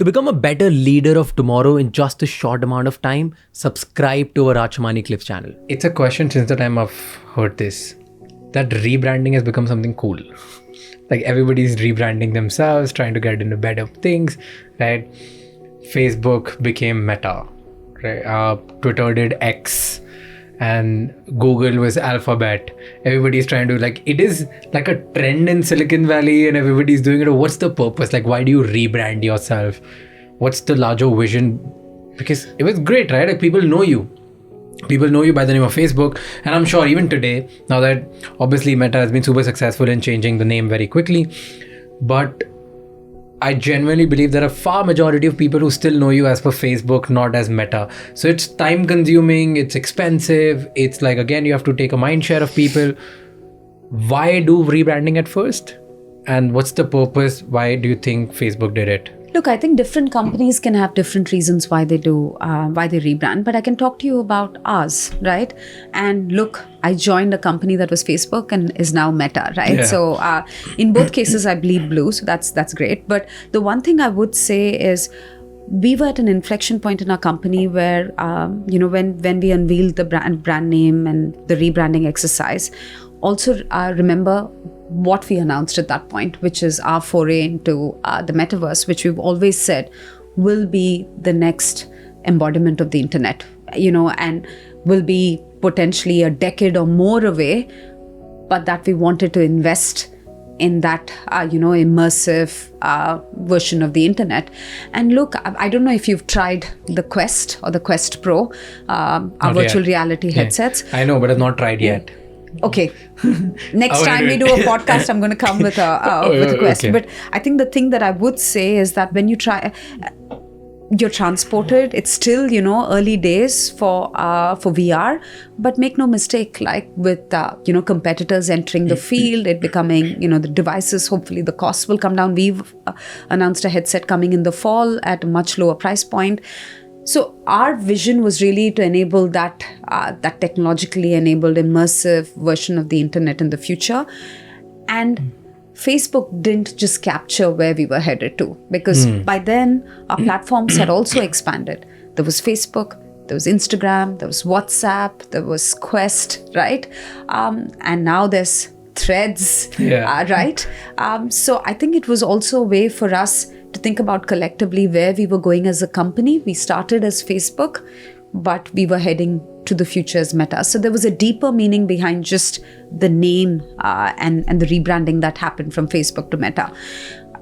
To become a better leader of tomorrow in just a short amount of time, subscribe to our Raj Shamani Clips channel. It's a question since the time I've heard this, that rebranding has become something cool. Like everybody's rebranding themselves, trying to get into better things, right? Facebook became Meta, right? Twitter did X, and Google was Alphabet. Everybody's trying to, like, it is like a trend in Silicon Valley and everybody's doing it. What's the purpose? Like, why do you rebrand yourself? What's the larger vision? Because it was great, right? Like, people know you. People know you by the name of Facebook. And I'm sure even today, now that obviously Meta has been super successful in changing the name very quickly, but I genuinely believe there are far majority of people who still know you as per Facebook, not as Meta. So it's time consuming, it's expensive. It's like, again, you have to take a mind share of people. Why do rebranding at first? And what's the purpose? Why do you think Facebook did it? Look, I think different companies can have different reasons why they do, why they rebrand. But I can talk to you about ours, right? And look, I joined a company that was Facebook and is now Meta, right? Yeah. So in both cases, I bleed blue. So that's great. But the one thing I would say is, we were at an inflection point in our company where, when we unveiled the brand name and the rebranding exercise, also remember what we announced at that point, which is our foray into the metaverse, which we've always said will be the next embodiment of the internet, and will be potentially a decade or more away, but that we wanted to invest in that, immersive version of the internet. And look, I don't know if you've tried the Quest or the Quest Pro, our virtual reality headsets. I know, but I've not tried yet. Okay. Next time we do a podcast, I'm going to come with a Quest. Okay. But I think the thing that I would say is that when you try, you're transported. It's still, early days for VR. But make no mistake, like with competitors entering the field, it becoming, the devices. Hopefully, the costs will come down. We've announced a headset coming in the fall at a much lower price point. So our vision was really to enable that technologically enabled immersive version of the internet in the future. And Facebook didn't just capture where we were headed to, because by then our platforms had also expanded. There was Facebook, there was Instagram, there was WhatsApp, there was Quest, right? And now there's Threads, right? So I think it was also a way for us to think about collectively where we were going as a company. We started as Facebook, but we were heading to the future as Meta. So there was a deeper meaning behind just the name and the rebranding that happened from Facebook to Meta.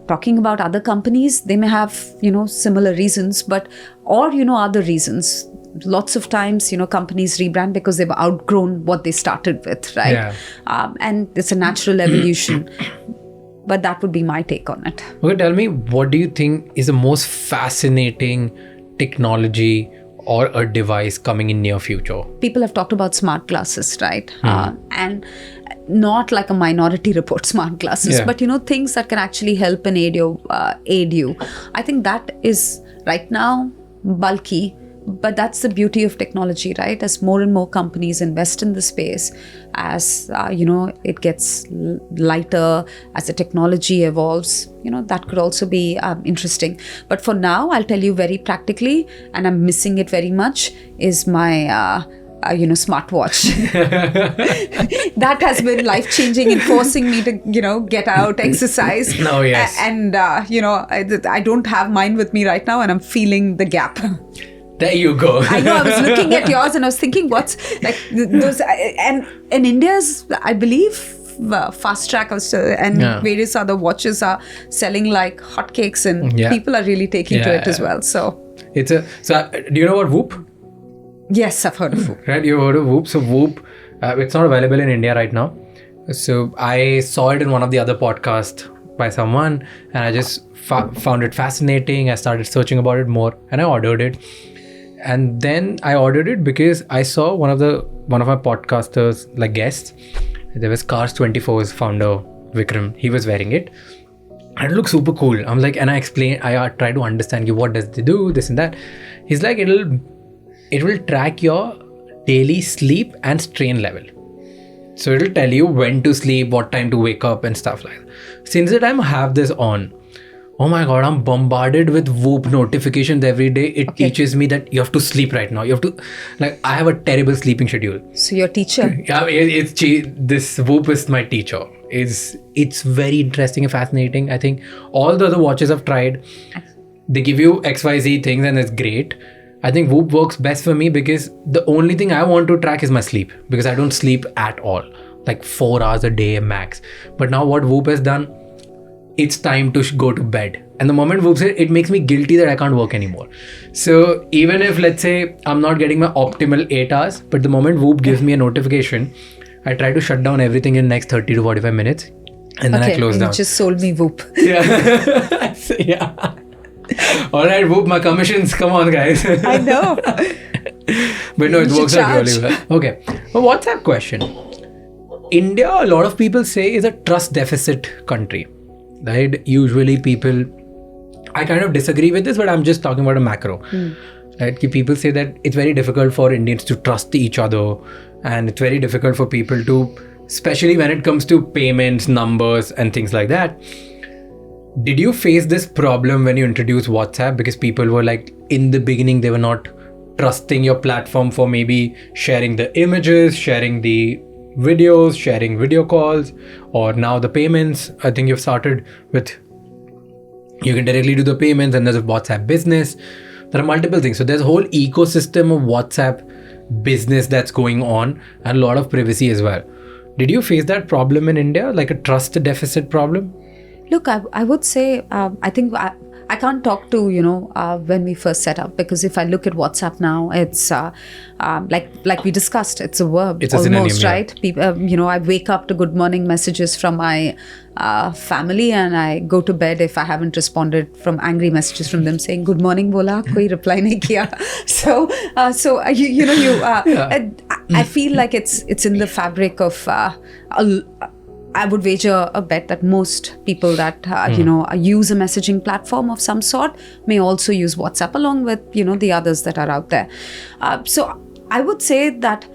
Talking about other companies, they may have, similar reasons, or other reasons. Lots of times, companies rebrand because they've outgrown what they started with, right? Yeah. And it's a natural evolution. But that would be my take on it. Okay, tell me, what do you think is the most fascinating technology or a device coming in near future? People have talked about smart glasses, right? And not like a Minority Report smart glasses, but things that can actually help and aid you. I think that is right now bulky. But that's the beauty of technology, right? As more and more companies invest in the space, as it gets lighter, as the technology evolves, that could also be interesting. But for now, I'll tell you very practically, and I'm missing it very much, is my smartwatch. That has been life-changing in forcing me to, get out, exercise. Oh, yes. And I don't have mine with me right now, and I'm feeling the gap. There you go. I know, I was looking at yours and I was thinking, what's like those, and India's, I believe, Fast Track and various other watches are selling like hotcakes, and people are really taking to it as well. So do you know about Whoop? Yes, I've heard of Whoop. Right, you've heard of Whoop. So Whoop, it's not available in India right now. So I saw it in one of the other podcasts by someone, and I just found it fascinating. I started searching about it more, and I ordered it. And then I ordered it because I saw one of my podcasters, like guests. There was Cars 24's founder, Vikram. He was wearing it. And it looks super cool. I'm like, and I try to understand, what does it do, this and that. He's like, it will track your daily sleep and strain level. So it'll tell you when to sleep, what time to wake up and stuff like that. Since the time I have this on, Oh my God, I'm bombarded with Whoop notifications every day. It teaches me that you have to sleep right now. You have to, like, I have a terrible sleeping schedule. So your teacher? Yeah, this Whoop is my teacher. It's very interesting and fascinating. I think all the other watches I've tried, they give you XYZ things and it's great. I think Whoop works best for me because the only thing I want to track is my sleep, because I don't sleep at all, like 4 hours a day max. But now what Whoop has done, it's time to go to bed. And the moment Whoop says, it makes me guilty that I can't work anymore. So even if, let's say, I'm not getting my optimal 8 hours, but the moment Whoop gives me a notification, I try to shut down everything in next 30 to 45 minutes. And then I close down. You just sold me Whoop. Yeah. Yeah. All right, Whoop, my commissions. Come on, guys. I know. But no, it works out really well. Okay. Well, WhatsApp question. India, a lot of people say, is a trust deficit country. Right? Usually people, I kind of disagree with this, but I'm just talking about a macro. Right? People say that it's very difficult for Indians to trust each other, and it's very difficult for people to, especially when it comes to payments, numbers, and things like that. Did you face this problem when you introduced WhatsApp? Because people were like, in the beginning, they were not trusting your platform for maybe sharing the images, sharing the videos, sharing video calls, or now the payments. I think you've started with, you can directly do the payments, and there's a WhatsApp business. There are multiple things. So there's a whole ecosystem of WhatsApp business that's going on, and a lot of privacy as well. Did you face that problem in India, like a trust deficit problem? Look, I would say, I think I can't talk to, when we first set up, because if I look at WhatsApp now, it's like we discussed, it's a verb. It's a almost, synonym, right? People, I wake up to good morning messages from my family, and I go to bed if I haven't responded from angry messages from them saying, good morning, bola, koi reply nahi kiya. I feel like it's in the fabric of, I would wager a bet that most people that use a messaging platform of some sort may also use WhatsApp, along with the others that are out there. So I would say that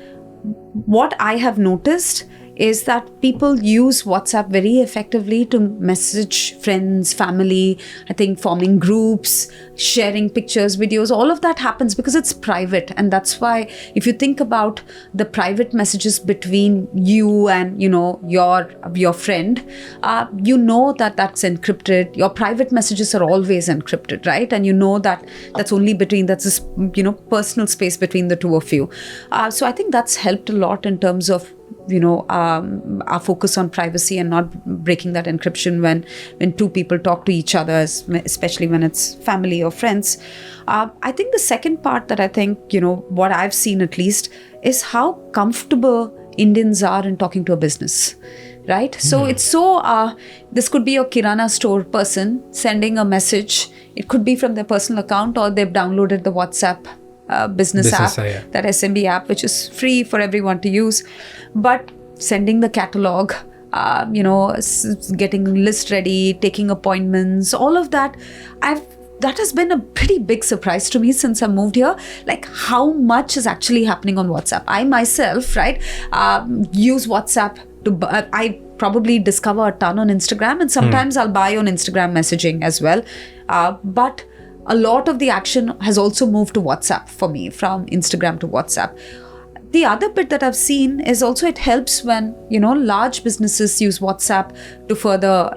what I have noticed is that people use WhatsApp very effectively to message friends, family, I think forming groups, sharing pictures, videos, all of that happens because it's private. And that's why if you think about the private messages between you and, your friend, that's encrypted. Your private messages are always encrypted, right? And that's only that's this, personal space between the two of you. So I think that's helped a lot in terms of our focus on privacy and not breaking that encryption when two people talk to each other, especially when it's family or friends. I think the second part that I think, what I've seen at least, is how comfortable Indians are in talking to a business. Right? So it's this could be a Kirana store person sending a message. It could be from their personal account, or they've downloaded the WhatsApp business app, that SMB app, which is free for everyone to use. But sending the catalog, getting list ready, taking appointments, all of that, that has been a pretty big surprise to me since I moved here, like how much is actually happening on WhatsApp. I myself, right, use WhatsApp to, I probably discover a ton on Instagram, and sometimes I'll buy on Instagram messaging as well. But a lot of the action has also moved to WhatsApp for me, from Instagram to WhatsApp. The other bit that I've seen is also it helps when, large businesses use WhatsApp to further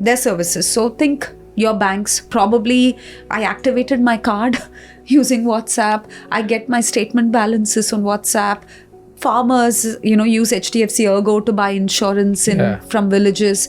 their services. So think your banks. Probably I activated my card using WhatsApp. I get my statement balances on WhatsApp. Farmers, use HDFC Ergo to buy insurance from villages.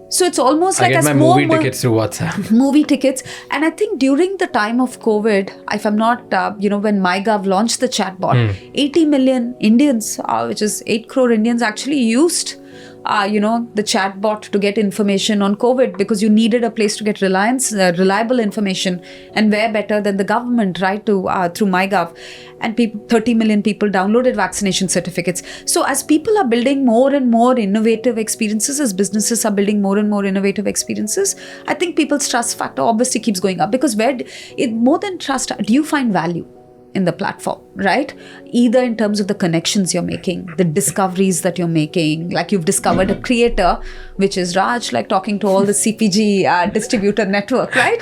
So it's almost like as more movie tickets through WhatsApp. Movie tickets. And I think during the time of COVID, if I'm not, when MyGov launched the chatbot, 80 million Indians, which is 8 crore Indians, actually used the chatbot to get information on COVID, because you needed a place to get reliable information, and where better than the government, right, to through MyGov. And 30 million people downloaded vaccination certificates. So as people are building more and more innovative experiences, as businesses are building more and more innovative experiences, I think people's trust factor obviously keeps going up, because more than trust, do you find value? in the platform, right? Either in terms of the connections you're making, the discoveries that you're making, like you've discovered a creator, which is Raj, like talking to all the CPG distributor network, right?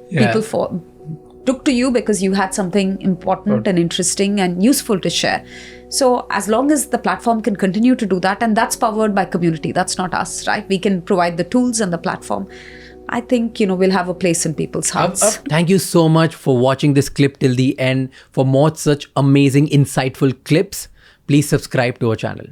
People took to you because you had something important and interesting and useful to share. So as long as the platform can continue to do that, and that's powered by community, that's not us, right? We can provide the tools and the platform. I think, we'll have a place in people's hearts. Thank you so much for watching this clip till the end. For more such amazing, insightful clips, please subscribe to our channel.